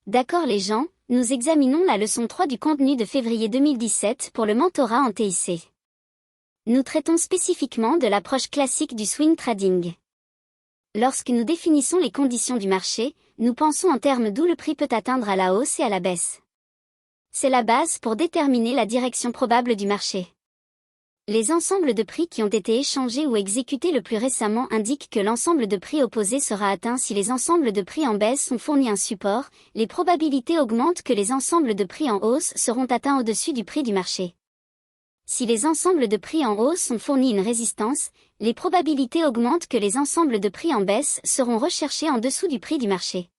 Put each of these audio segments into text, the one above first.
D'accord les gens, nous examinons la leçon 3 du contenu de février 2017 pour le mentorat en TIC. Nous traitons spécifiquement de l'approche classique du swing trading. Lorsque nous définissons les conditions du marché, nous pensons en termes d'où le prix peut atteindre à la hausse et à la baisse. C'est la base pour déterminer la direction probable du marché. Les ensembles de prix qui ont été échangés ou exécutés le plus récemment indiquent que l'ensemble de prix opposé sera atteint si les ensembles de prix en baisse ont fourni un support, les probabilités augmentent que les ensembles de prix en hausse seront atteints au-dessus du prix du marché. Si les ensembles de prix en hausse ont fourni une résistance, les probabilités augmentent que les ensembles de prix en baisse seront recherchés en dessous du prix du marché.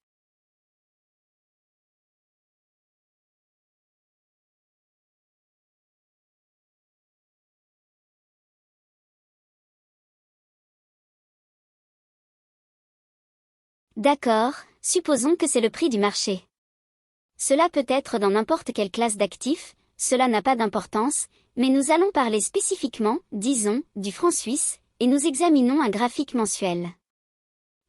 D'accord, supposons que c'est le prix du marché. Cela peut être dans n'importe quelle classe d'actifs, cela n'a pas d'importance, mais nous allons parler spécifiquement, disons, du franc suisse, et nous examinons un graphique mensuel.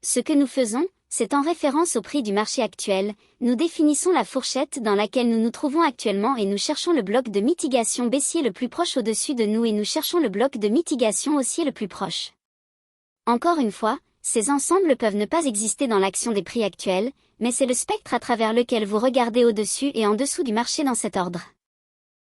Ce que nous faisons, c'est en référence au prix du marché actuel, nous définissons la fourchette dans laquelle nous nous trouvons actuellement et nous cherchons le bloc de mitigation baissier le plus proche au-dessus de nous et nous cherchons le bloc de mitigation haussier le plus proche. Encore une fois, ces ensembles peuvent ne pas exister dans l'action des prix actuels, mais c'est le spectre à travers lequel vous regardez au-dessus et en dessous du marché dans cet ordre.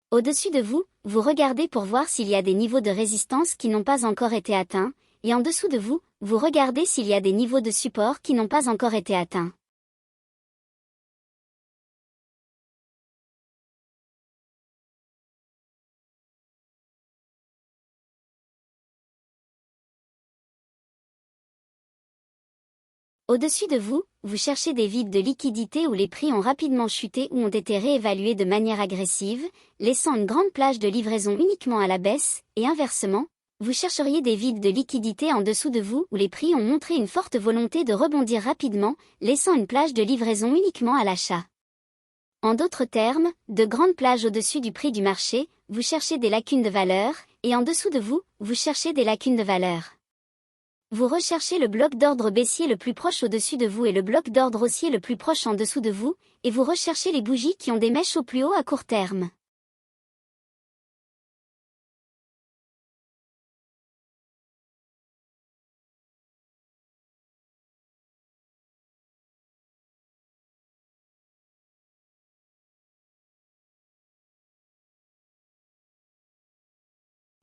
Au-dessus de vous, vous regardez pour voir s'il y a des niveaux de résistance qui n'ont pas encore été atteints, et en dessous de vous, vous regardez s'il y a des niveaux de support qui n'ont pas encore été atteints. Au-dessus de vous, vous cherchez des vides de liquidité où les prix ont rapidement chuté ou ont été réévalués de manière agressive, laissant une grande plage de livraison uniquement à la baisse, et inversement, vous chercheriez des vides de liquidité en dessous de vous où les prix ont montré une forte volonté de rebondir rapidement, laissant une plage de livraison uniquement à l'achat. En d'autres termes, de grandes plages au-dessus du prix du marché, vous cherchez des lacunes de valeur, et en dessous de vous, vous cherchez des lacunes de valeur. Vous recherchez le bloc d'ordre baissier le plus proche au-dessus de vous et le bloc d'ordre haussier le plus proche en dessous de vous, et vous recherchez les bougies qui ont des mèches au plus haut à court terme.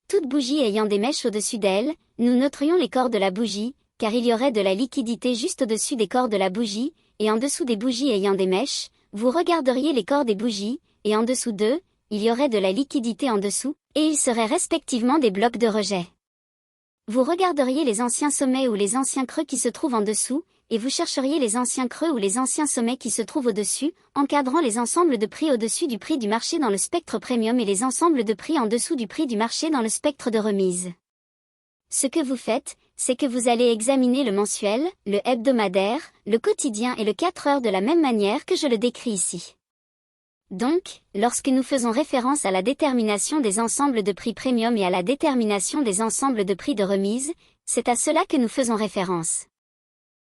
Toute bougie ayant des mèches au-dessus d'elle, nous noterions les corps de la bougie, car il y aurait de la liquidité juste au-dessus des corps de la bougie, et en dessous des bougies ayant des mèches, vous regarderiez les corps des bougies, et en dessous d'eux, il y aurait de la liquidité en dessous, et ils seraient respectivement des blocs de rejet. Vous regarderiez les anciens sommets ou les anciens creux qui se trouvent en dessous, et vous chercheriez les anciens creux ou les anciens sommets qui se trouvent au-dessus, encadrant les ensembles de prix au-dessus du prix du marché dans le spectre premium et les ensembles de prix en dessous du prix du marché dans le spectre de remise. Ce que vous faites, c'est que vous allez examiner le mensuel, le hebdomadaire, le quotidien et le 4 heures de la même manière que je le décris ici. Donc, lorsque nous faisons référence à la détermination des ensembles de prix premium et à la détermination des ensembles de prix de remise, c'est à cela que nous faisons référence.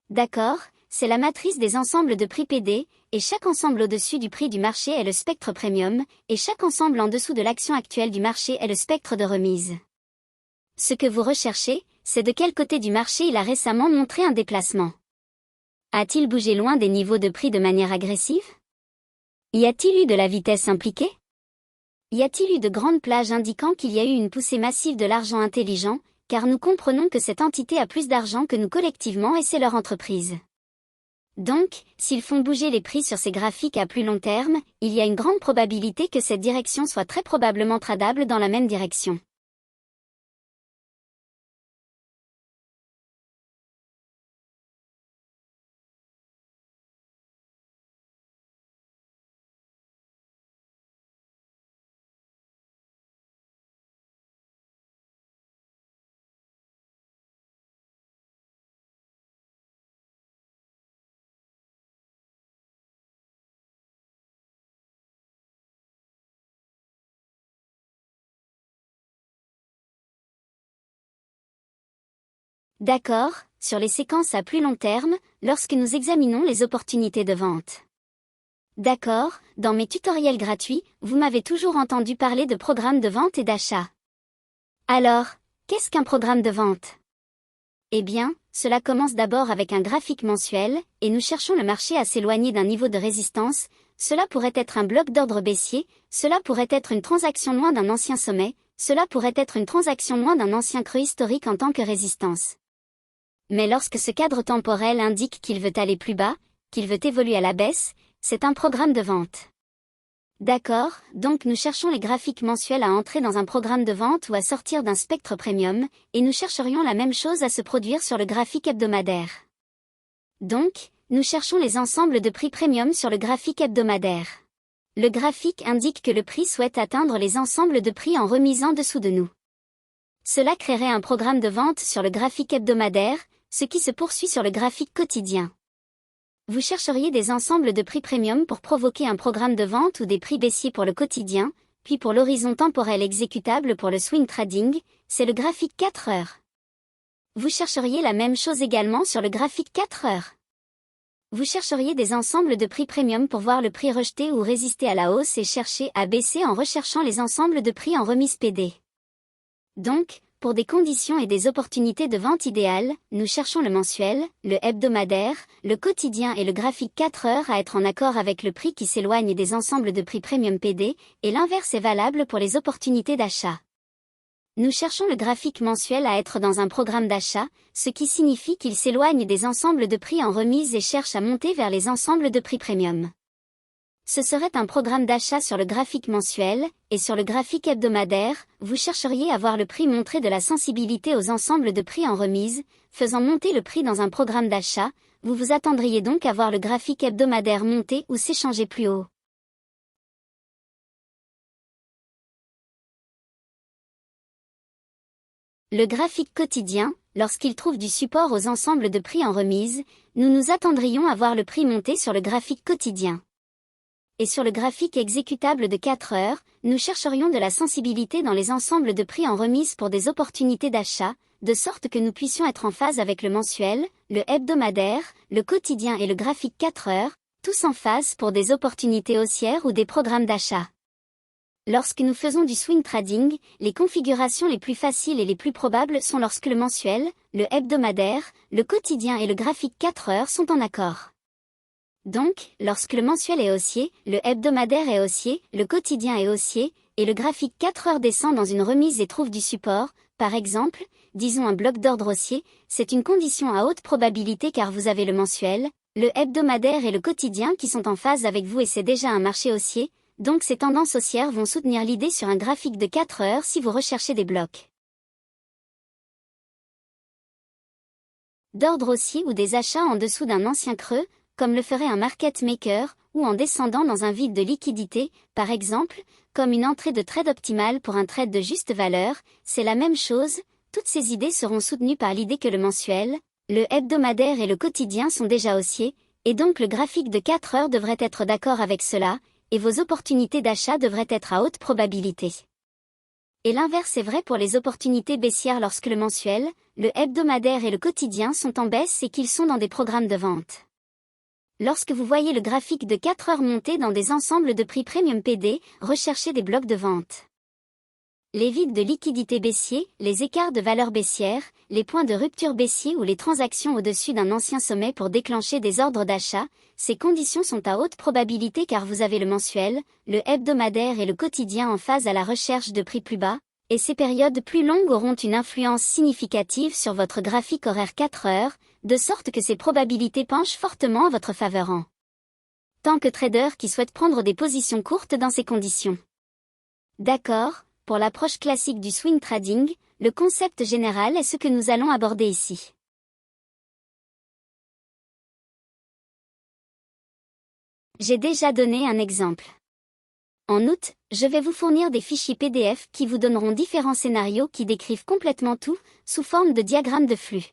D'accord, c'est la matrice des ensembles de prix PD, et chaque ensemble au-dessus du prix du marché est le spectre premium, et chaque ensemble en dessous de l'action actuelle du marché est le spectre de remise. Ce que vous recherchez, c'est de quel côté du marché il a récemment montré un déplacement. A-t-il bougé loin des niveaux de prix de manière agressive? Y a-t-il eu de la vitesse impliquée? Y a-t-il eu de grandes plages indiquant qu'il y a eu une poussée massive de l'argent intelligent, car nous comprenons que cette entité a plus d'argent que nous collectivement et c'est leur entreprise. Donc, s'ils font bouger les prix sur ces graphiques à plus long terme, il y a une grande probabilité que cette direction soit très probablement tradable dans la même direction. D'accord, sur les séquences à plus long terme, lorsque nous examinons les opportunités de vente. D'accord, dans mes tutoriels gratuits, vous m'avez toujours entendu parler de programmes de vente et d'achat. Alors, qu'est-ce qu'un programme de vente? Eh bien, cela commence d'abord avec un graphique mensuel, et nous cherchons le marché à s'éloigner d'un niveau de résistance. Cela pourrait être un bloc d'ordre baissier, cela pourrait être une transaction loin d'un ancien sommet, cela pourrait être une transaction loin d'un ancien creux historique en tant que résistance. Mais lorsque ce cadre temporel indique qu'il veut aller plus bas, qu'il veut évoluer à la baisse, c'est un programme de vente. D'accord, donc nous cherchons les graphiques mensuels à entrer dans un programme de vente ou à sortir d'un spectre premium, et nous chercherions la même chose à se produire sur le graphique hebdomadaire. Donc, nous cherchons les ensembles de prix premium sur le graphique hebdomadaire. Le graphique indique que le prix souhaite atteindre les ensembles de prix en remise en dessous de nous. Cela créerait un programme de vente sur le graphique hebdomadaire, ce qui se poursuit sur le graphique quotidien. Vous chercheriez des ensembles de prix premium pour provoquer un programme de vente ou des prix baissiers pour le quotidien, puis pour l'horizon temporel exécutable pour le swing trading, c'est le graphique 4 heures. Vous chercheriez la même chose également sur le graphique 4 heures. Vous chercheriez des ensembles de prix premium pour voir le prix rejeter ou résister à la hausse et chercher à baisser en recherchant les ensembles de prix en remise PD. Donc, pour des conditions et des opportunités de vente idéales, nous cherchons le mensuel, le hebdomadaire, le quotidien et le graphique 4 heures à être en accord avec le prix qui s'éloigne des ensembles de prix premium PD, et l'inverse est valable pour les opportunités d'achat. Nous cherchons le graphique mensuel à être dans un programme d'achat, ce qui signifie qu'il s'éloigne des ensembles de prix en remise et cherche à monter vers les ensembles de prix premium. Ce serait un programme d'achat sur le graphique mensuel, et sur le graphique hebdomadaire, vous chercheriez à voir le prix montrer de la sensibilité aux ensembles de prix en remise, faisant monter le prix dans un programme d'achat, vous vous attendriez donc à voir le graphique hebdomadaire monter ou s'échanger plus haut. Le graphique quotidien, lorsqu'il trouve du support aux ensembles de prix en remise, nous nous attendrions à voir le prix monter sur le graphique quotidien. Et sur le graphique exécutable de 4 heures, nous chercherions de la sensibilité dans les ensembles de prix en remise pour des opportunités d'achat, de sorte que nous puissions être en phase avec le mensuel, le hebdomadaire, le quotidien et le graphique 4 heures, tous en phase pour des opportunités haussières ou des programmes d'achat. Lorsque nous faisons du swing trading, les configurations les plus faciles et les plus probables sont lorsque le mensuel, le hebdomadaire, le quotidien et le graphique 4 heures sont en accord. Donc, lorsque le mensuel est haussier, le hebdomadaire est haussier, le quotidien est haussier, et le graphique 4 heures descend dans une remise et trouve du support, par exemple, disons un bloc d'ordre haussier, c'est une condition à haute probabilité car vous avez le mensuel, le hebdomadaire et le quotidien qui sont en phase avec vous et c'est déjà un marché haussier, donc ces tendances haussières vont soutenir l'idée sur un graphique de 4 heures si vous recherchez des blocs d'ordre haussier ou des achats en dessous d'un ancien creux, comme le ferait un market maker, ou en descendant dans un vide de liquidité, par exemple, comme une entrée de trade optimale pour un trade de juste valeur, c'est la même chose, toutes ces idées seront soutenues par l'idée que le mensuel, le hebdomadaire et le quotidien sont déjà haussiers, et donc le graphique de 4 heures devrait être d'accord avec cela, et vos opportunités d'achat devraient être à haute probabilité. Et l'inverse est vrai pour les opportunités baissières lorsque le mensuel, le hebdomadaire et le quotidien sont en baisse et qu'ils sont dans des programmes de vente. Lorsque vous voyez le graphique de 4 heures monter dans des ensembles de prix premium PD, recherchez des blocs de vente. Les vides de liquidité baissiers, les écarts de valeur baissière, les points de rupture baissiers ou les transactions au-dessus d'un ancien sommet pour déclencher des ordres d'achat, ces conditions sont à haute probabilité car vous avez le mensuel, le hebdomadaire et le quotidien en phase à la recherche de prix plus bas, et ces périodes plus longues auront une influence significative sur votre graphique horaire 4 heures, de sorte que ces probabilités penchent fortement en votre faveur en tant que trader qui souhaite prendre des positions courtes dans ces conditions. D'accord, pour l'approche classique du swing trading, le concept général est ce que nous allons aborder ici. J'ai déjà donné un exemple. En août, je vais vous fournir des fichiers PDF qui vous donneront différents scénarios qui décrivent complètement tout, sous forme de diagrammes de flux.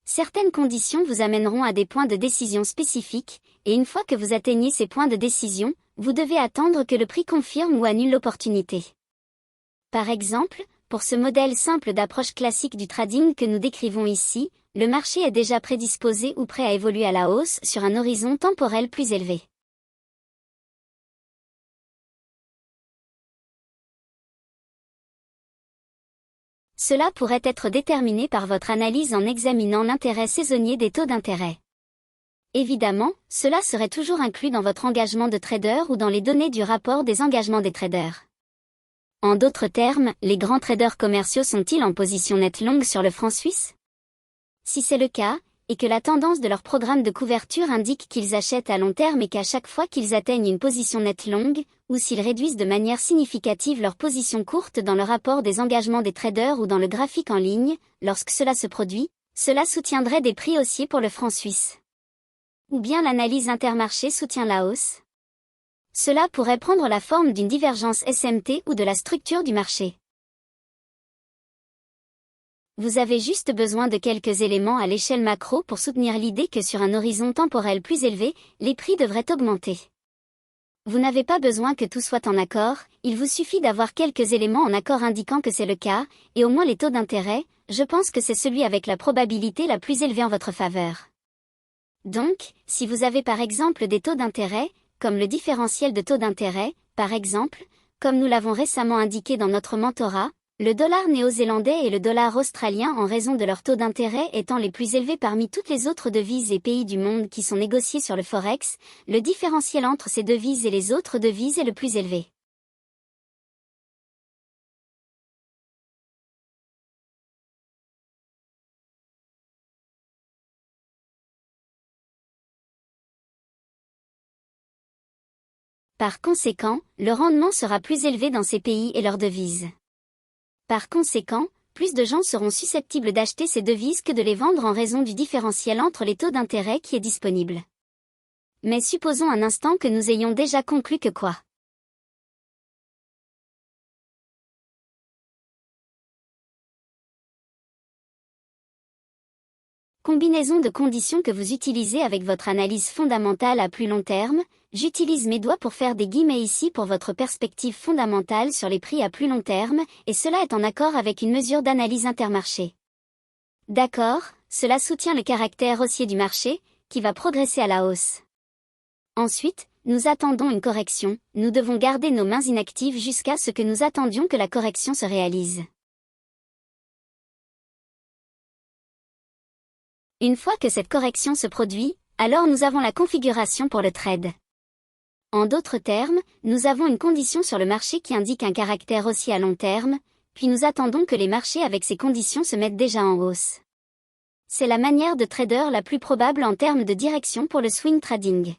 Certaines conditions vous amèneront à des points de décision spécifiques, et une fois que vous atteignez ces points de décision, vous devez attendre que le prix confirme ou annule l'opportunité. Par exemple, pour ce modèle simple d'approche classique du trading que nous décrivons ici, le marché est déjà prédisposé ou prêt à évoluer à la hausse sur un horizon temporel plus élevé. Cela pourrait être déterminé par votre analyse en examinant l'intérêt saisonnier des taux d'intérêt. Évidemment, cela serait toujours inclus dans votre engagement de trader ou dans les données du rapport des engagements des traders. En d'autres termes, les grands traders commerciaux sont-ils en position nette longue sur le franc suisse? Si c'est le cas, et que la tendance de leur programme de couverture indique qu'ils achètent à long terme et qu'à chaque fois qu'ils atteignent une position nette longue, ou s'ils réduisent de manière significative leur position courte dans le rapport des engagements des traders ou dans le graphique en ligne, lorsque cela se produit, cela soutiendrait des prix haussiers pour le franc suisse. Ou bien l'analyse intermarché soutient la hausse. Cela pourrait prendre la forme d'une divergence SMT ou de la structure du marché. Vous avez juste besoin de quelques éléments à l'échelle macro pour soutenir l'idée que sur un horizon temporel plus élevé, les prix devraient augmenter. Vous n'avez pas besoin que tout soit en accord, il vous suffit d'avoir quelques éléments en accord indiquant que c'est le cas, et au moins les taux d'intérêt, je pense que c'est celui avec la probabilité la plus élevée en votre faveur. Donc, si vous avez par exemple des taux d'intérêt, comme le différentiel de taux d'intérêt, par exemple, comme nous l'avons récemment indiqué dans notre mentorat, le dollar néo-zélandais et le dollar australien en raison de leur taux d'intérêt étant les plus élevés parmi toutes les autres devises et pays du monde qui sont négociés sur le Forex, le différentiel entre ces devises et les autres devises est le plus élevé. Par conséquent, le rendement sera plus élevé dans ces pays et leurs devises. Par conséquent, plus de gens seront susceptibles d'acheter ces devises que de les vendre en raison du différentiel entre les taux d'intérêt qui est disponible. Mais supposons un instant que nous ayons déjà conclu que quoi? Combinaison de conditions que vous utilisez avec votre analyse fondamentale à plus long terme, j'utilise mes doigts pour faire des guillemets ici pour votre perspective fondamentale sur les prix à plus long terme, et cela est en accord avec une mesure d'analyse intermarché. D'accord, cela soutient le caractère haussier du marché, qui va progresser à la hausse. Ensuite, nous attendons une correction, nous devons garder nos mains inactives jusqu'à ce que nous attendions que la correction se réalise. Une fois que cette correction se produit, alors nous avons la configuration pour le trade. En d'autres termes, nous avons une condition sur le marché qui indique un caractère haussier à long terme, puis nous attendons que les marchés avec ces conditions se mettent déjà en hausse. C'est la manière de trader la plus probable en termes de direction pour le swing trading.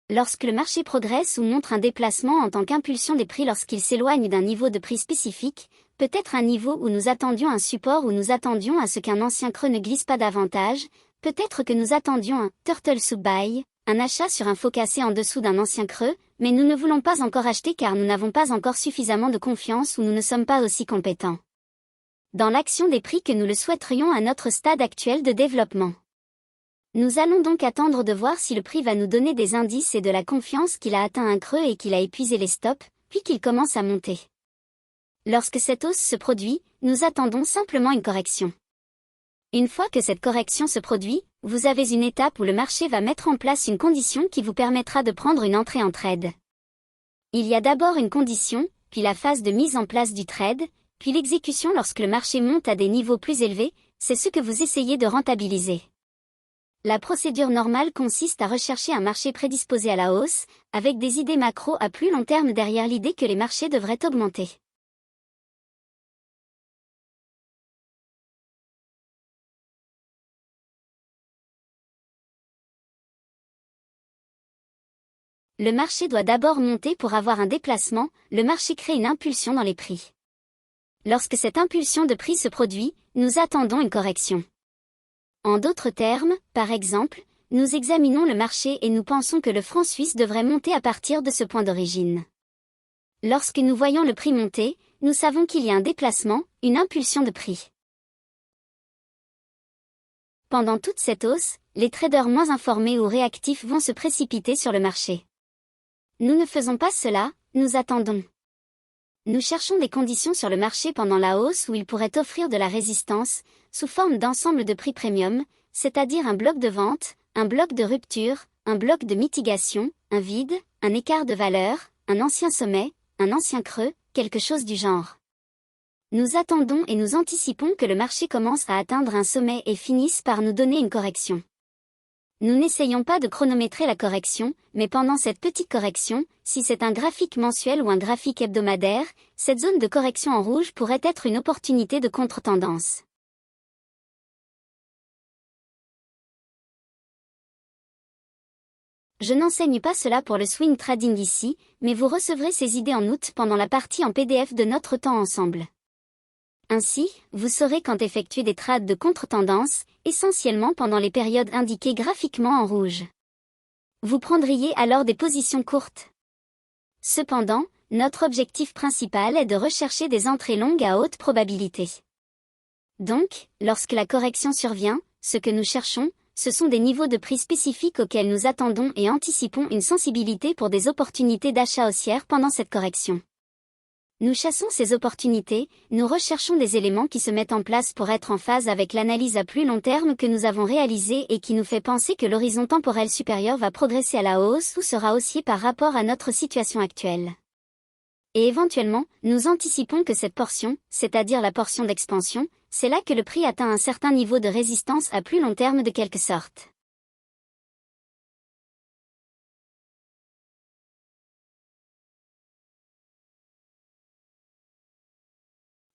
Lorsque le marché progresse ou montre un déplacement en tant qu'impulsion des prix lorsqu'il s'éloigne d'un niveau de prix spécifique, peut-être un niveau où nous attendions un support ou nous attendions à ce qu'un ancien creux ne glisse pas davantage, peut-être que nous attendions un turtle soup buy, un achat sur un faux cassé en dessous d'un ancien creux, mais nous ne voulons pas encore acheter car nous n'avons pas encore suffisamment de confiance ou nous ne sommes pas aussi compétents dans l'action des prix que nous le souhaiterions à notre stade actuel de développement. Nous allons donc attendre de voir si le prix va nous donner des indices et de la confiance qu'il a atteint un creux et qu'il a épuisé les stops, puis qu'il commence à monter. Lorsque cette hausse se produit, nous attendons simplement une correction. Une fois que cette correction se produit, vous avez une étape où le marché va mettre en place une condition qui vous permettra de prendre une entrée en trade. Il y a d'abord une condition, puis la phase de mise en place du trade, puis l'exécution lorsque le marché monte à des niveaux plus élevés, c'est ce que vous essayez de rentabiliser. La procédure normale consiste à rechercher un marché prédisposé à la hausse, avec des idées macro à plus long terme derrière l'idée que les marchés devraient augmenter. Le marché doit d'abord monter pour avoir un déplacement, le marché crée une impulsion dans les prix. Lorsque cette impulsion de prix se produit, nous attendons une correction. En d'autres termes, par exemple, nous examinons le marché et nous pensons que le franc suisse devrait monter à partir de ce point d'origine. Lorsque nous voyons le prix monter, nous savons qu'il y a un déplacement, une impulsion de prix. Pendant toute cette hausse, les traders moins informés ou réactifs vont se précipiter sur le marché. Nous ne faisons pas cela, nous attendons. Nous cherchons des conditions sur le marché pendant la hausse où il pourrait offrir de la résistance, sous forme d'ensemble de prix premium, c'est-à-dire un bloc de vente, un bloc de rupture, un bloc de mitigation, un vide, un écart de valeur, un ancien sommet, un ancien creux, quelque chose du genre. Nous attendons et nous anticipons que le marché commence à atteindre un sommet et finisse par nous donner une correction. Nous n'essayons pas de chronométrer la correction, mais pendant cette petite correction, si c'est un graphique mensuel ou un graphique hebdomadaire, cette zone de correction en rouge pourrait être une opportunité de contre-tendance. Je n'enseigne pas cela pour le swing trading ici, mais vous recevrez ces idées en août pendant la partie en PDF de notre temps ensemble. Ainsi, vous saurez quand effectuer des trades de contre-tendance, essentiellement pendant les périodes indiquées graphiquement en rouge. Vous prendriez alors des positions courtes. Cependant, notre objectif principal est de rechercher des entrées longues à haute probabilité. Donc, lorsque la correction survient, ce que nous cherchons, ce sont des niveaux de prix spécifiques auxquels nous attendons et anticipons une sensibilité pour des opportunités d'achat haussière pendant cette correction. Nous chassons ces opportunités, nous recherchons des éléments qui se mettent en place pour être en phase avec l'analyse à plus long terme que nous avons réalisée et qui nous fait penser que l'horizon temporel supérieur va progresser à la hausse ou sera haussier par rapport à notre situation actuelle. Et éventuellement, nous anticipons que cette portion, c'est-à-dire la portion d'expansion, c'est là que le prix atteint un certain niveau de résistance à plus long terme de quelque sorte.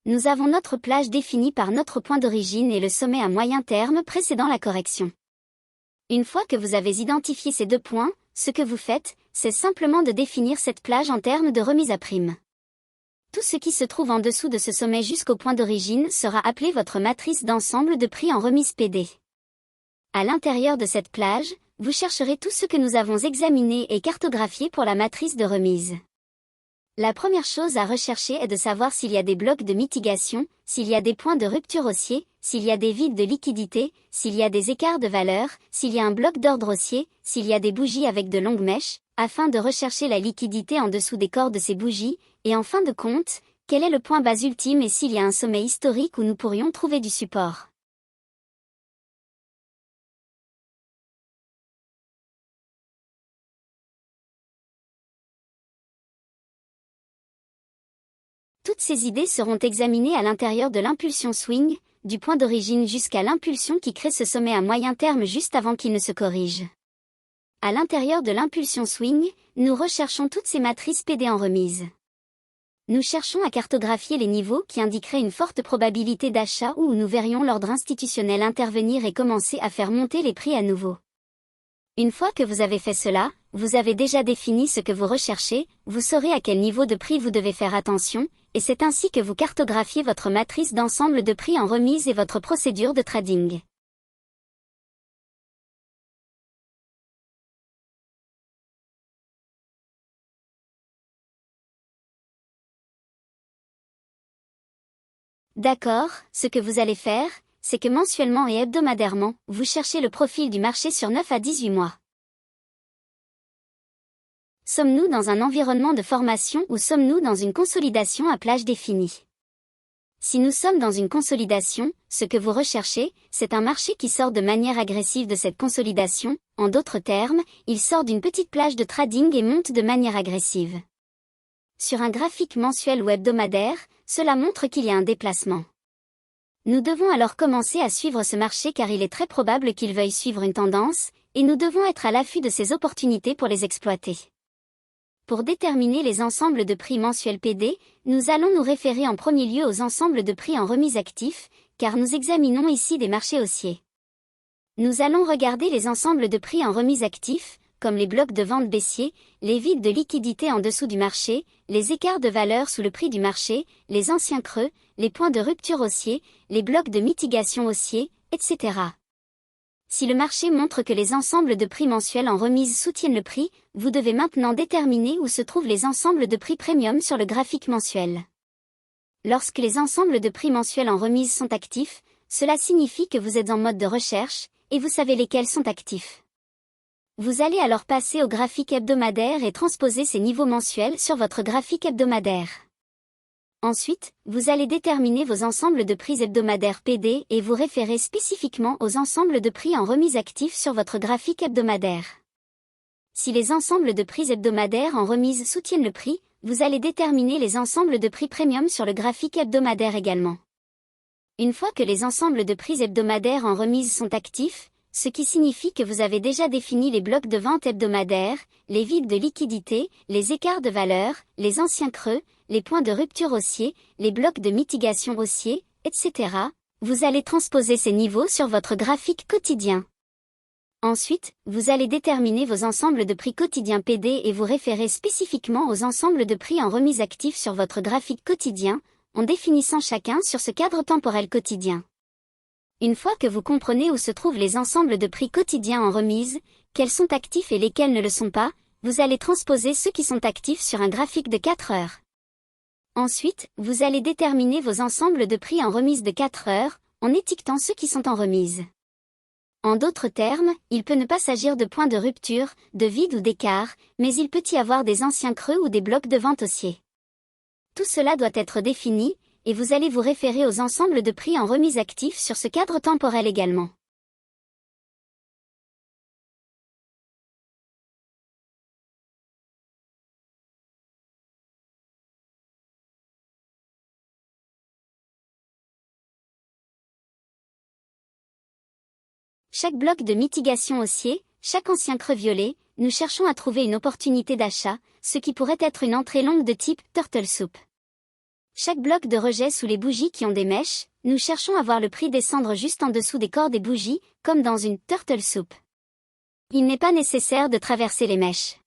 Nous avons notre plage définie par notre point d'origine et le sommet à moyen terme précédant la correction. Une fois que vous avez identifié ces deux points, ce que vous faites, c'est simplement de définir cette plage en termes de remise à prime. Tout ce qui se trouve en dessous de ce sommet jusqu'au point d'origine sera appelé votre matrice d'ensemble de prix en remise PD. À l'intérieur de cette plage, vous chercherez tout ce que nous avons examiné et cartographié pour la matrice de remise. La première chose à rechercher est de savoir s'il y a des blocs de mitigation, s'il y a des points de rupture haussier, s'il y a des vides de liquidité, s'il y a des écarts de valeur, s'il y a un bloc d'ordre haussier, s'il y a des bougies avec de longues mèches, afin de rechercher la liquidité en dessous des corps de ces bougies, et en fin de compte, quel est le point bas ultime et s'il y a un sommet historique où nous pourrions trouver du support. Toutes ces idées seront examinées à l'intérieur de l'impulsion swing, du point d'origine jusqu'à l'impulsion qui crée ce sommet à moyen terme juste avant qu'il ne se corrige. À l'intérieur de l'impulsion swing, nous recherchons toutes ces matrices PD en remise. Nous cherchons à cartographier les niveaux qui indiqueraient une forte probabilité d'achat ou où nous verrions l'ordre institutionnel intervenir et commencer à faire monter les prix à nouveau. Une fois que vous avez fait cela, vous avez déjà défini ce que vous recherchez, vous saurez à quel niveau de prix vous devez faire attention, et c'est ainsi que vous cartographiez votre matrice d'ensemble de prix en remise et votre procédure de trading. D'accord, ce que vous allez faire, c'est que mensuellement et hebdomadairement, vous cherchez le profil du marché sur 9 à 18 mois. Sommes-nous dans un environnement de formation ou sommes-nous dans une consolidation à plage définie? Si nous sommes dans une consolidation, ce que vous recherchez, c'est un marché qui sort de manière agressive de cette consolidation, en d'autres termes, il sort d'une petite plage de trading et monte de manière agressive. Sur un graphique mensuel ou hebdomadaire, cela montre qu'il y a un déplacement. Nous devons alors commencer à suivre ce marché car il est très probable qu'il veuille suivre une tendance, et nous devons être à l'affût de ces opportunités pour les exploiter. Pour déterminer les ensembles de prix mensuels PD, nous allons nous référer en premier lieu aux ensembles de prix en remise actifs, car nous examinons ici des marchés haussiers. Nous allons regarder les ensembles de prix en remise actifs, comme les blocs de vente baissiers, les vides de liquidité en dessous du marché, les écarts de valeur sous le prix du marché, les anciens creux, les points de rupture haussiers, les blocs de mitigation haussiers, etc. Si le marché montre que les ensembles de prix mensuels en remise soutiennent le prix, vous devez maintenant déterminer où se trouvent les ensembles de prix premium sur le graphique mensuel. Lorsque les ensembles de prix mensuels en remise sont actifs, cela signifie que vous êtes en mode de recherche, et vous savez lesquels sont actifs. Vous allez alors passer au graphique hebdomadaire et transposer ces niveaux mensuels sur votre graphique hebdomadaire. Ensuite, vous allez déterminer vos ensembles de prix hebdomadaires PD et vous référer spécifiquement aux ensembles de prix en remise actifs sur votre graphique hebdomadaire. Si les ensembles de prix hebdomadaires en remise soutiennent le prix, vous allez déterminer les ensembles de prix premium sur le graphique hebdomadaire également. Une fois que les ensembles de prix hebdomadaires en remise sont actifs, ce qui signifie que vous avez déjà défini les blocs de vente hebdomadaires, les vides de liquidité, les écarts de valeur, les anciens creux, les points de rupture haussiers, les blocs de mitigation haussiers, etc., vous allez transposer ces niveaux sur votre graphique quotidien. Ensuite, vous allez déterminer vos ensembles de prix quotidiens PD et vous référer spécifiquement aux ensembles de prix en remise actifs sur votre graphique quotidien, en définissant chacun sur ce cadre temporel quotidien. Une fois que vous comprenez où se trouvent les ensembles de prix quotidiens en remise, quels sont actifs et lesquels ne le sont pas, vous allez transposer ceux qui sont actifs sur un graphique de 4 heures. Ensuite, vous allez déterminer vos ensembles de prix en remise de 4 heures, en étiquetant ceux qui sont en remise. En d'autres termes, il peut ne pas s'agir de points de rupture, de vide ou d'écart, mais il peut y avoir des anciens creux ou des blocs de vente haussiers. Tout cela doit être défini, et vous allez vous référer aux ensembles de prix en remise actifs sur ce cadre temporel également. Chaque bloc de mitigation haussier, chaque ancien creux violet, nous cherchons à trouver une opportunité d'achat, ce qui pourrait être une entrée longue de type turtle soup. Chaque bloc de rejet sous les bougies qui ont des mèches, nous cherchons à voir le prix descendre juste en dessous des corps des bougies, comme dans une turtle soup. Il n'est pas nécessaire de traverser les mèches.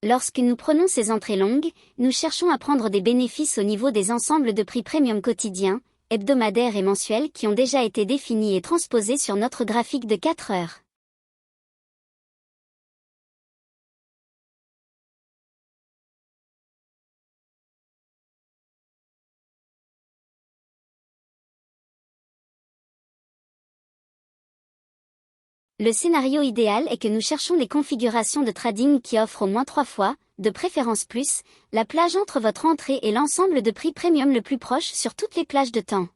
Lorsque nous prenons ces entrées longues, nous cherchons à prendre des bénéfices au niveau des ensembles de prix premium quotidiens, hebdomadaires et mensuels qui ont déjà été définis et transposés sur notre graphique de 4 heures. Le scénario idéal est que nous cherchons des configurations de trading qui offrent au moins 3 fois, de préférence plus, la plage entre votre entrée et l'ensemble de prix premium le plus proche sur toutes les plages de temps.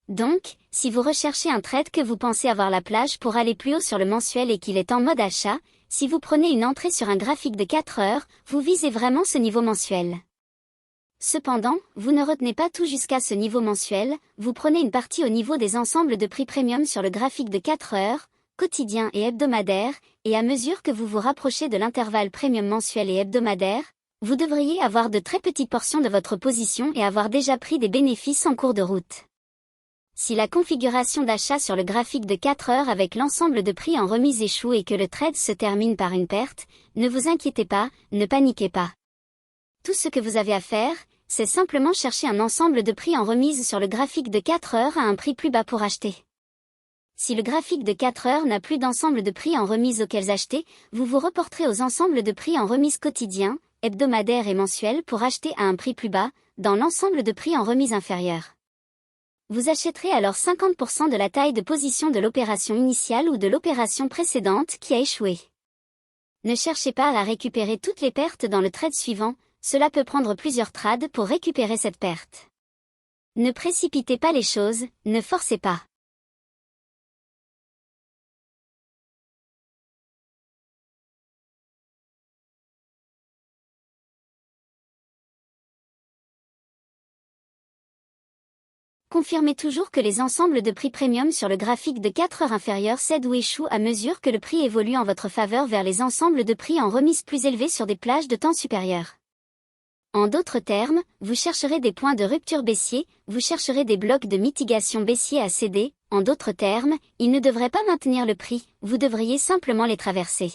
Donc, si vous recherchez un trade que vous pensez avoir la plage pour aller plus haut sur le mensuel et qu'il est en mode achat, si vous prenez une entrée sur un graphique de 4 heures, vous visez vraiment ce niveau mensuel. Cependant, vous ne retenez pas tout jusqu'à ce niveau mensuel, vous prenez une partie au niveau des ensembles de prix premium sur le graphique de 4 heures, quotidien et hebdomadaire, et à mesure que vous vous rapprochez de l'intervalle premium mensuel et hebdomadaire, vous devriez avoir de très petites portions de votre position et avoir déjà pris des bénéfices en cours de route. Si la configuration d'achat sur le graphique de 4 heures avec l'ensemble de prix en remise échoue et que le trade se termine par une perte, ne vous inquiétez pas, ne paniquez pas. Tout ce que vous avez à faire, c'est simplement chercher un ensemble de prix en remise sur le graphique de 4 heures à un prix plus bas pour acheter. Si le graphique de 4 heures n'a plus d'ensemble de prix en remise auxquels acheter, vous vous reporterez aux ensembles de prix en remise quotidien, hebdomadaire et mensuel pour acheter à un prix plus bas, dans l'ensemble de prix en remise inférieur. Vous achèterez alors 50% de la taille de position de l'opération initiale ou de l'opération précédente qui a échoué. Ne cherchez pas à récupérer toutes les pertes dans le trade suivant, cela peut prendre plusieurs trades pour récupérer cette perte. Ne précipitez pas les choses, ne forcez pas. Confirmez toujours que les ensembles de prix premium sur le graphique de 4 heures inférieur cèdent ou échouent à mesure que le prix évolue en votre faveur vers les ensembles de prix en remise plus élevés sur des plages de temps supérieures. En d'autres termes, vous chercherez des points de rupture baissiers, vous chercherez des blocs de mitigation baissiers à céder, en d'autres termes, ils ne devraient pas maintenir le prix, vous devriez simplement les traverser.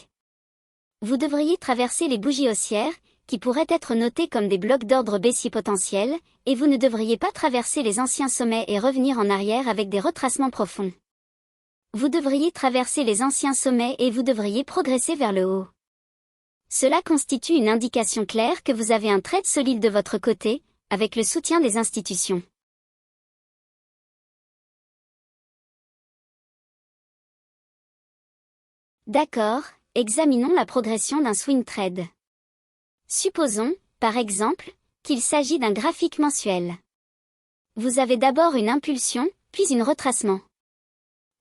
Vous devriez traverser les bougies haussières, qui pourraient être notés comme des blocs d'ordre baissier potentiels, et vous ne devriez pas traverser les anciens sommets et revenir en arrière avec des retracements profonds. Vous devriez traverser les anciens sommets et vous devriez progresser vers le haut. Cela constitue une indication claire que vous avez un trade solide de votre côté, avec le soutien des institutions. D'accord, examinons la progression d'un swing trade. Supposons, par exemple, qu'il s'agit d'un graphique mensuel. Vous avez d'abord une impulsion, puis un retracement.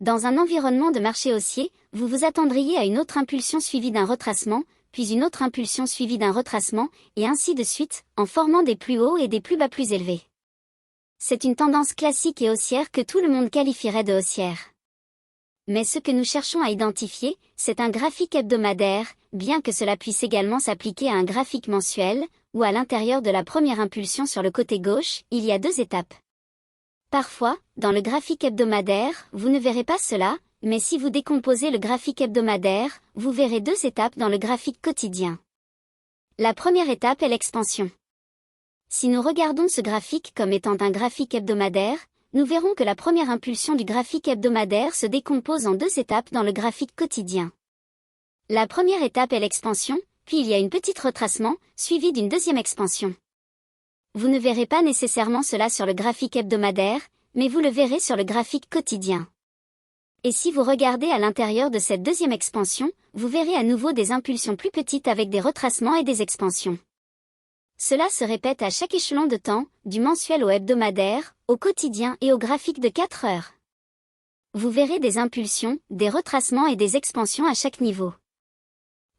Dans un environnement de marché haussier, vous vous attendriez à une autre impulsion suivie d'un retracement, puis une autre impulsion suivie d'un retracement, et ainsi de suite, en formant des plus hauts et des plus bas plus élevés. C'est une tendance classique et haussière que tout le monde qualifierait de haussière. Mais ce que nous cherchons à identifier, c'est un graphique hebdomadaire, bien que cela puisse également s'appliquer à un graphique mensuel, où à l'intérieur de la première impulsion sur le côté gauche, il y a deux étapes. Parfois, dans le graphique hebdomadaire, vous ne verrez pas cela, mais si vous décomposez le graphique hebdomadaire, vous verrez deux étapes dans le graphique quotidien. La première étape est l'expansion. Si nous regardons ce graphique comme étant un graphique hebdomadaire, nous verrons que la première impulsion du graphique hebdomadaire se décompose en deux étapes dans le graphique quotidien. La première étape est l'expansion, puis il y a une petite retracement, suivie d'une deuxième expansion. Vous ne verrez pas nécessairement cela sur le graphique hebdomadaire, mais vous le verrez sur le graphique quotidien. Et si vous regardez à l'intérieur de cette deuxième expansion, vous verrez à nouveau des impulsions plus petites avec des retracements et des expansions. Cela se répète à chaque échelon de temps, du mensuel au hebdomadaire, au quotidien et au graphique de 4 heures. Vous verrez des impulsions, des retracements et des expansions à chaque niveau.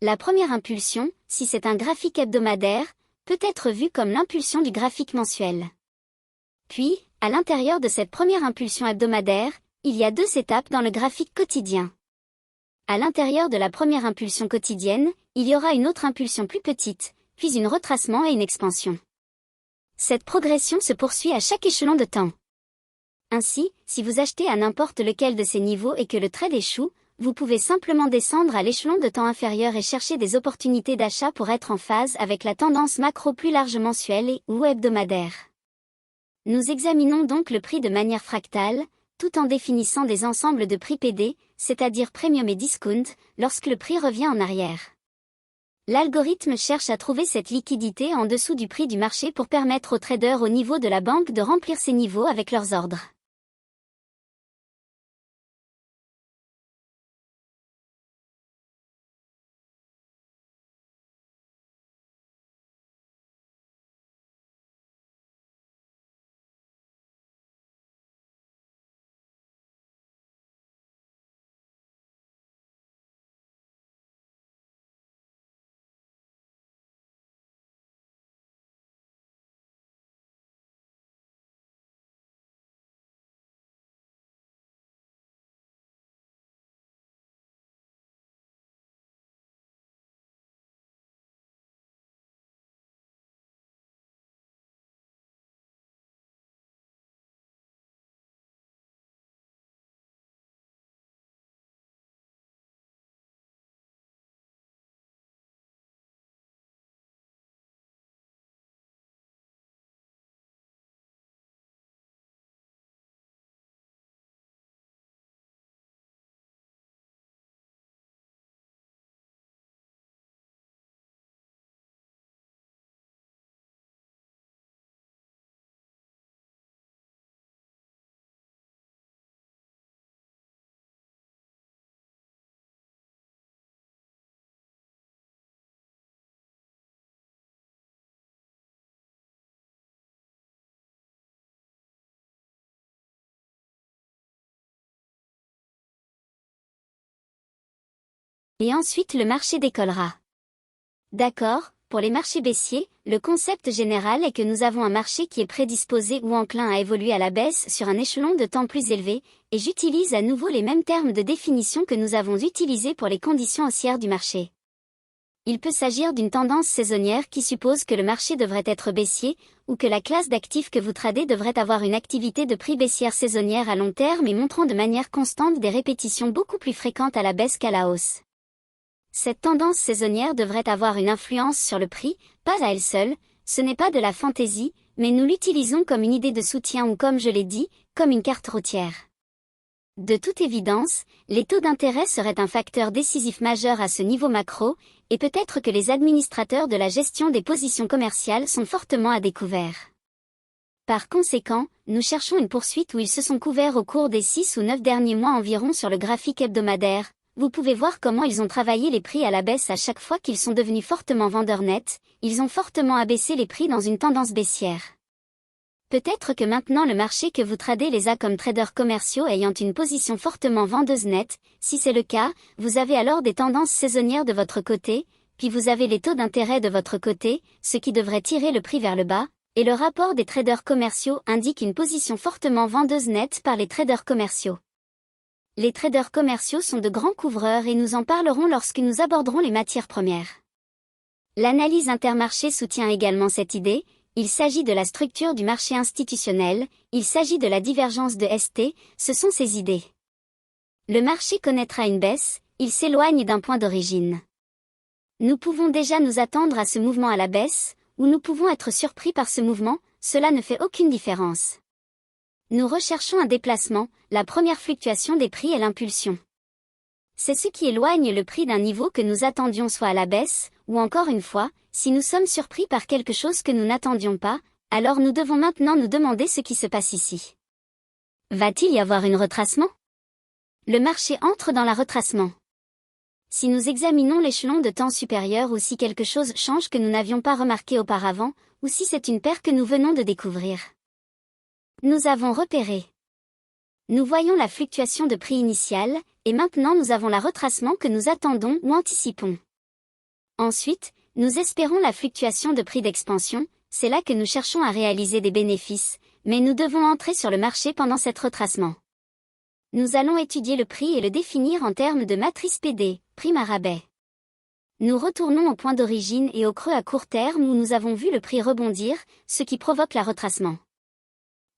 La première impulsion, si c'est un graphique hebdomadaire, peut être vue comme l'impulsion du graphique mensuel. Puis, à l'intérieur de cette première impulsion hebdomadaire, il y a deux étapes dans le graphique quotidien. À l'intérieur de la première impulsion quotidienne, il y aura une autre impulsion plus petite, puis un retracement et une expansion. Cette progression se poursuit à chaque échelon de temps. Ainsi, si vous achetez à n'importe lequel de ces niveaux et que le trade échoue, vous pouvez simplement descendre à l'échelon de temps inférieur et chercher des opportunités d'achat pour être en phase avec la tendance macro plus large mensuelle et ou hebdomadaire. Nous examinons donc le prix de manière fractale, tout en définissant des ensembles de prix PD, c'est-à-dire premium et discount, lorsque le prix revient en arrière. L'algorithme cherche à trouver cette liquidité en dessous du prix du marché pour permettre aux traders au niveau de la banque de remplir ces niveaux avec leurs ordres. Et ensuite le marché décollera. D'accord, pour les marchés baissiers, le concept général est que nous avons un marché qui est prédisposé ou enclin à évoluer à la baisse sur un échelon de temps plus élevé, et j'utilise à nouveau les mêmes termes de définition que nous avons utilisés pour les conditions haussières du marché. Il peut s'agir d'une tendance saisonnière qui suppose que le marché devrait être baissier, ou que la classe d'actifs que vous tradez devrait avoir une activité de prix baissière saisonnière à long terme et montrant de manière constante des répétitions beaucoup plus fréquentes à la baisse qu'à la hausse. Cette tendance saisonnière devrait avoir une influence sur le prix, pas à elle seule, ce n'est pas de la fantaisie, mais nous l'utilisons comme une idée de soutien ou comme je l'ai dit, comme une carte routière. De toute évidence, les taux d'intérêt seraient un facteur décisif majeur à ce niveau macro, et peut-être que les administrateurs de la gestion des positions commerciales sont fortement à découvert. Par conséquent, nous cherchons une poursuite où ils se sont couverts au cours des 6 ou 9 derniers mois environ sur le graphique hebdomadaire. Vous pouvez voir comment ils ont travaillé les prix à la baisse à chaque fois qu'ils sont devenus fortement vendeurs nets, ils ont fortement abaissé les prix dans une tendance baissière. Peut-être que maintenant le marché que vous tradez les a comme traders commerciaux ayant une position fortement vendeuse nette. Si c'est le cas, vous avez alors des tendances saisonnières de votre côté, puis vous avez les taux d'intérêt de votre côté, ce qui devrait tirer le prix vers le bas, et le rapport des traders commerciaux indique une position fortement vendeuse nette par les traders commerciaux. Les traders commerciaux sont de grands couvreurs et nous en parlerons lorsque nous aborderons les matières premières. L'analyse intermarché soutient également cette idée. Il s'agit de la structure du marché institutionnel, il s'agit de la divergence de ST, ce sont ces idées. Le marché connaîtra une baisse, il s'éloigne d'un point d'origine. Nous pouvons déjà nous attendre à ce mouvement à la baisse, ou nous pouvons être surpris par ce mouvement, cela ne fait aucune différence. Nous recherchons un déplacement, la première fluctuation des prix est l'impulsion. C'est ce qui éloigne le prix d'un niveau que nous attendions soit à la baisse, ou encore une fois, si nous sommes surpris par quelque chose que nous n'attendions pas, alors nous devons maintenant nous demander ce qui se passe ici. Va-t-il y avoir un retracement? Le marché entre dans le retracement. Si nous examinons l'échelon de temps supérieur ou si quelque chose change que nous n'avions pas remarqué auparavant, ou si c'est une paire que nous venons de découvrir. Nous avons repéré. Nous voyons la fluctuation de prix initiale, et maintenant nous avons le retracement que nous attendons ou anticipons. Ensuite, nous espérons la fluctuation de prix d'expansion, c'est là que nous cherchons à réaliser des bénéfices, mais nous devons entrer sur le marché pendant cet retracement. Nous allons étudier le prix et le définir en termes de matrice PD, prime à rabais. Nous retournons au point d'origine et au creux à court terme où nous avons vu le prix rebondir, ce qui provoque le retracement.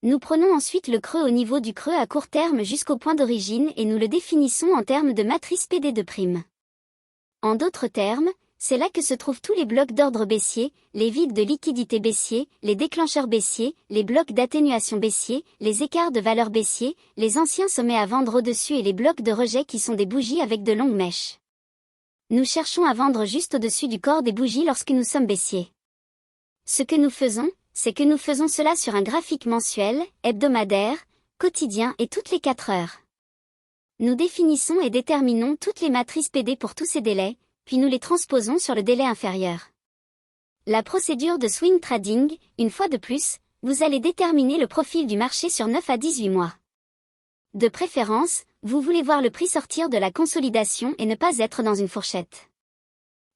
Nous prenons ensuite le creux au niveau du creux à court terme jusqu'au point d'origine et nous le définissons en termes de matrice PD de prime. En d'autres termes, c'est là que se trouvent tous les blocs d'ordre baissier, les vides de liquidité baissier, les déclencheurs baissiers, les blocs d'atténuation baissier, les écarts de valeur baissier, les anciens sommets à vendre au-dessus et les blocs de rejet qui sont des bougies avec de longues mèches. Nous cherchons à vendre juste au-dessus du corps des bougies lorsque nous sommes baissiers. Ce que nous faisons, c'est que nous faisons cela sur un graphique mensuel, hebdomadaire, quotidien et toutes les 4 heures. Nous définissons et déterminons toutes les matrices PD pour tous ces délais, puis nous les transposons sur le délai inférieur. La procédure de swing trading, une fois de plus, vous allez déterminer le profil du marché sur 9 à 18 mois. De préférence, vous voulez voir le prix sortir de la consolidation et ne pas être dans une fourchette.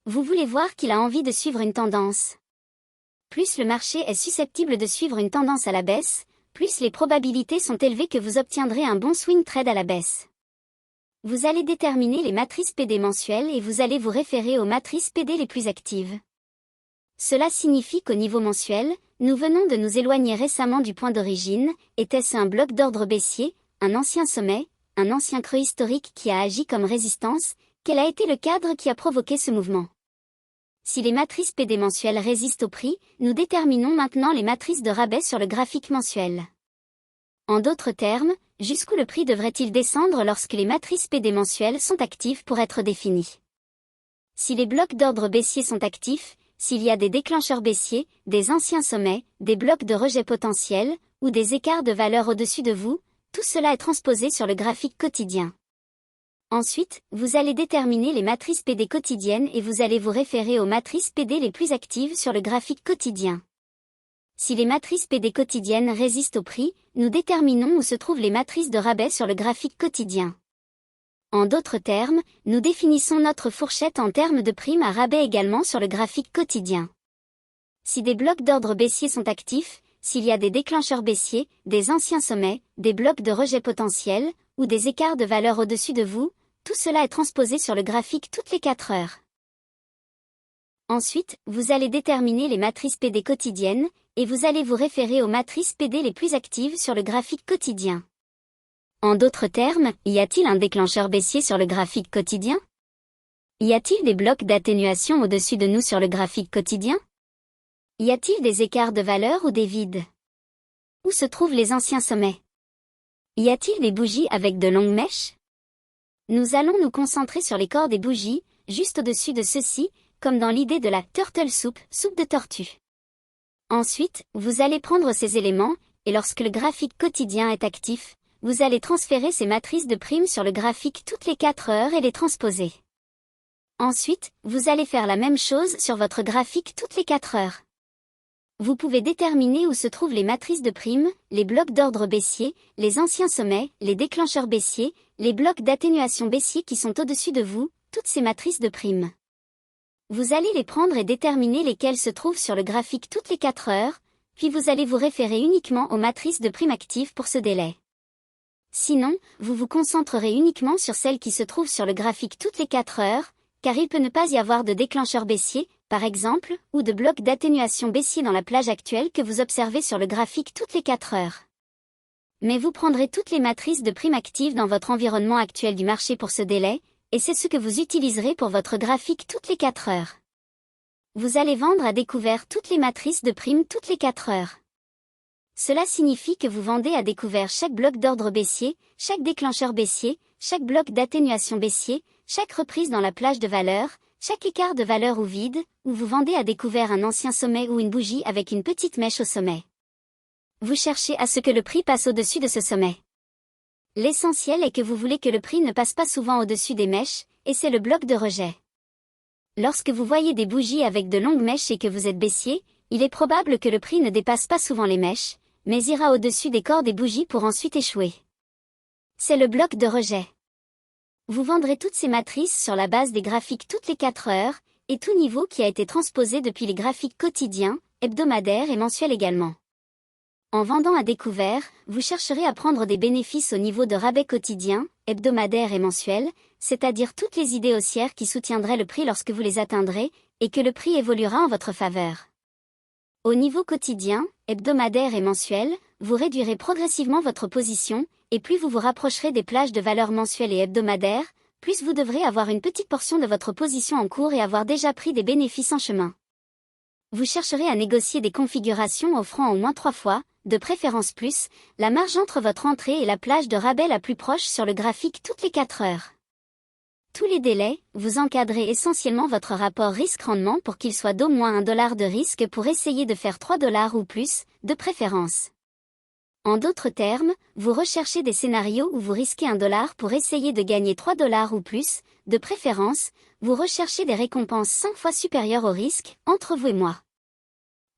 Vous voulez voir qu'il a envie de suivre une tendance. Plus le marché est susceptible de suivre une tendance à la baisse, plus les probabilités sont élevées que vous obtiendrez un bon swing trade à la baisse. Vous allez déterminer les matrices PD mensuelles et vous allez vous référer aux matrices PD les plus actives. Cela signifie qu'au niveau mensuel, nous venons de nous éloigner récemment du point d'origine, était-ce un bloc d'ordre baissier, un ancien sommet, un ancien creux historique qui a agi comme résistance, quel a été le cadre qui a provoqué ce mouvement? Si les matrices PD mensuelles résistent au prix, nous déterminons maintenant les matrices de rabais sur le graphique mensuel. En d'autres termes, jusqu'où le prix devrait-il descendre lorsque les matrices PD mensuelles sont actives pour être définies? Si les blocs d'ordre baissier sont actifs, s'il y a des déclencheurs baissiers, des anciens sommets, des blocs de rejet potentiel, ou des écarts de valeur au-dessus de vous, tout cela est transposé sur le graphique quotidien. Ensuite, vous allez déterminer les matrices PD quotidiennes et vous allez vous référer aux matrices PD les plus actives sur le graphique quotidien. Si les matrices PD quotidiennes résistent au prix, nous déterminons où se trouvent les matrices de rabais sur le graphique quotidien. En d'autres termes, nous définissons notre fourchette en termes de prime à rabais également sur le graphique quotidien. Si des blocs d'ordre baissier sont actifs, s'il y a des déclencheurs baissiers, des anciens sommets, des blocs de rejet potentiel, ou des écarts de valeur au-dessus de vous, tout cela est transposé sur le graphique toutes les 4 heures. Ensuite, vous allez déterminer les matrices PD quotidiennes, et vous allez vous référer aux matrices PD les plus actives sur le graphique quotidien. En d'autres termes, y a-t-il un déclencheur baissier sur le graphique quotidien? Y a-t-il des blocs d'atténuation au-dessus de nous sur le graphique quotidien? Y a-t-il des écarts de valeur ou des vides? Où se trouvent les anciens sommets? Y a-t-il des bougies avec de longues mèches? Nous allons nous concentrer sur les corps des bougies, juste au-dessus de ceux-ci, comme dans l'idée de la turtle soup, soupe de tortue. Ensuite, vous allez prendre ces éléments, et lorsque le graphique quotidien est actif, vous allez transférer ces matrices de primes sur le graphique toutes les 4 heures et les transposer. Ensuite, vous allez faire la même chose sur votre graphique toutes les 4 heures. Vous pouvez déterminer où se trouvent les matrices de primes, les blocs d'ordre baissier, les anciens sommets, les déclencheurs baissiers, les blocs d'atténuation baissier qui sont au-dessus de vous, toutes ces matrices de primes. Vous allez les prendre et déterminer lesquelles se trouvent sur le graphique toutes les 4 heures, puis vous allez vous référer uniquement aux matrices de primes actives pour ce délai. Sinon, vous vous concentrerez uniquement sur celles qui se trouvent sur le graphique toutes les 4 heures, car il peut ne pas y avoir de déclencheur baissier, par exemple, ou de bloc d'atténuation baissier dans la plage actuelle que vous observez sur le graphique toutes les 4 heures. Mais vous prendrez toutes les matrices de primes actives dans votre environnement actuel du marché pour ce délai, et c'est ce que vous utiliserez pour votre graphique toutes les 4 heures. Vous allez vendre à découvert toutes les matrices de primes toutes les 4 heures. Cela signifie que vous vendez à découvert chaque bloc d'ordre baissier, chaque déclencheur baissier, chaque bloc d'atténuation baissier, chaque reprise dans la plage de valeur, chaque écart de valeur ou vide, ou vous vendez à découvert un ancien sommet ou une bougie avec une petite mèche au sommet. Vous cherchez à ce que le prix passe au-dessus de ce sommet. L'essentiel est que vous voulez que le prix ne passe pas souvent au-dessus des mèches, et c'est le bloc de rejet. Lorsque vous voyez des bougies avec de longues mèches et que vous êtes baissier, il est probable que le prix ne dépasse pas souvent les mèches, mais ira au-dessus des corps des bougies pour ensuite échouer. C'est le bloc de rejet. Vous vendrez toutes ces matrices sur la base des graphiques toutes les 4 heures, et tout niveau qui a été transposé depuis les graphiques quotidiens, hebdomadaires et mensuels également. En vendant à découvert, vous chercherez à prendre des bénéfices au niveau de rabais quotidien, hebdomadaire et mensuel, c'est-à-dire toutes les idées haussières qui soutiendraient le prix lorsque vous les atteindrez, et que le prix évoluera en votre faveur. Au niveau quotidien, hebdomadaire et mensuel, vous réduirez progressivement votre position, et plus vous vous rapprocherez des plages de valeurs mensuelles et hebdomadaires, plus vous devrez avoir une petite portion de votre position en cours et avoir déjà pris des bénéfices en chemin. Vous chercherez à négocier des configurations offrant au moins 3 fois, de préférence plus, la marge entre votre entrée et la plage de rabais la plus proche sur le graphique toutes les 4 heures. Tous les délais, vous encadrez essentiellement votre rapport risque-rendement pour qu'il soit d'au moins $1 de risque pour essayer de faire $3 ou plus, de préférence. En d'autres termes, vous recherchez des scénarios où vous risquez $1 pour essayer de gagner $3 ou plus, de préférence, vous recherchez des récompenses 5 fois supérieures au risque, entre vous et moi.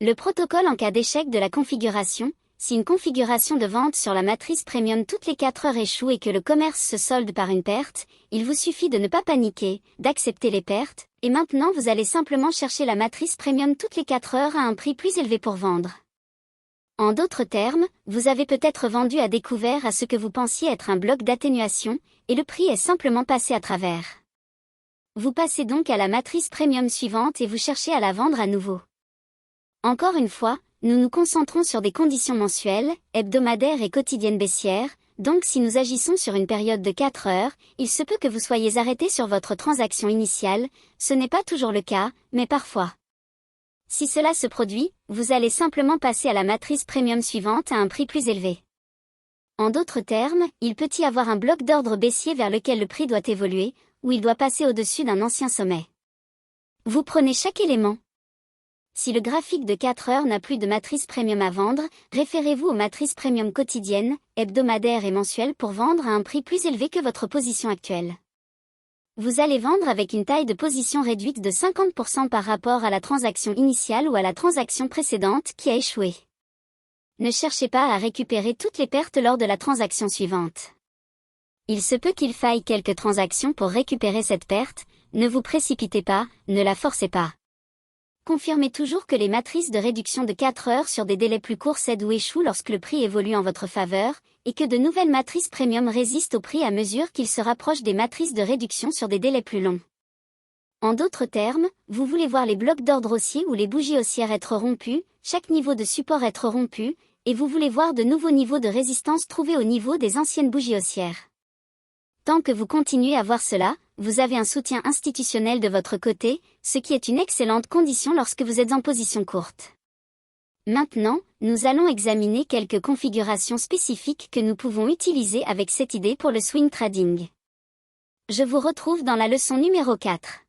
Le protocole en cas d'échec de la configuration, si une configuration de vente sur la matrice premium toutes les 4 heures échoue et que le commerce se solde par une perte, il vous suffit de ne pas paniquer, d'accepter les pertes, et maintenant vous allez simplement chercher la matrice premium toutes les 4 heures à un prix plus élevé pour vendre. En d'autres termes, vous avez peut-être vendu à découvert à ce que vous pensiez être un bloc d'atténuation, et le prix est simplement passé à travers. Vous passez donc à la matrice premium suivante et vous cherchez à la vendre à nouveau. Encore une fois, nous nous concentrons sur des conditions mensuelles, hebdomadaires et quotidiennes baissières, donc si nous agissons sur une période de 4 heures, il se peut que vous soyez arrêté sur votre transaction initiale, ce n'est pas toujours le cas, mais parfois. Si cela se produit, vous allez simplement passer à la matrice premium suivante à un prix plus élevé. En d'autres termes, il peut y avoir un bloc d'ordre baissier vers lequel le prix doit évoluer, ou il doit passer au-dessus d'un ancien sommet. Vous prenez chaque élément. Si le graphique de 4 heures n'a plus de matrice premium à vendre, référez-vous aux matrices premium quotidiennes, hebdomadaires et mensuelles pour vendre à un prix plus élevé que votre position actuelle. Vous allez vendre avec une taille de position réduite de 50% par rapport à la transaction initiale ou à la transaction précédente qui a échoué. Ne cherchez pas à récupérer toutes les pertes lors de la transaction suivante. Il se peut qu'il faille quelques transactions pour récupérer cette perte, ne vous précipitez pas, ne la forcez pas. Confirmez toujours que les matrices de réduction de 4 heures sur des délais plus courts cèdent ou échouent lorsque le prix évolue en votre faveur, et que de nouvelles matrices premium résistent au prix à mesure qu'il se rapproche des matrices de réduction sur des délais plus longs. En d'autres termes, vous voulez voir les blocs d'ordre haussier ou les bougies haussières être rompus, chaque niveau de support être rompu, et vous voulez voir de nouveaux niveaux de résistance trouvés au niveau des anciennes bougies haussières. Tant que vous continuez à voir cela, vous avez un soutien institutionnel de votre côté, ce qui est une excellente condition lorsque vous êtes en position courte. Maintenant, nous allons examiner quelques configurations spécifiques que nous pouvons utiliser avec cette idée pour le swing trading. Je vous retrouve dans la leçon numéro 4.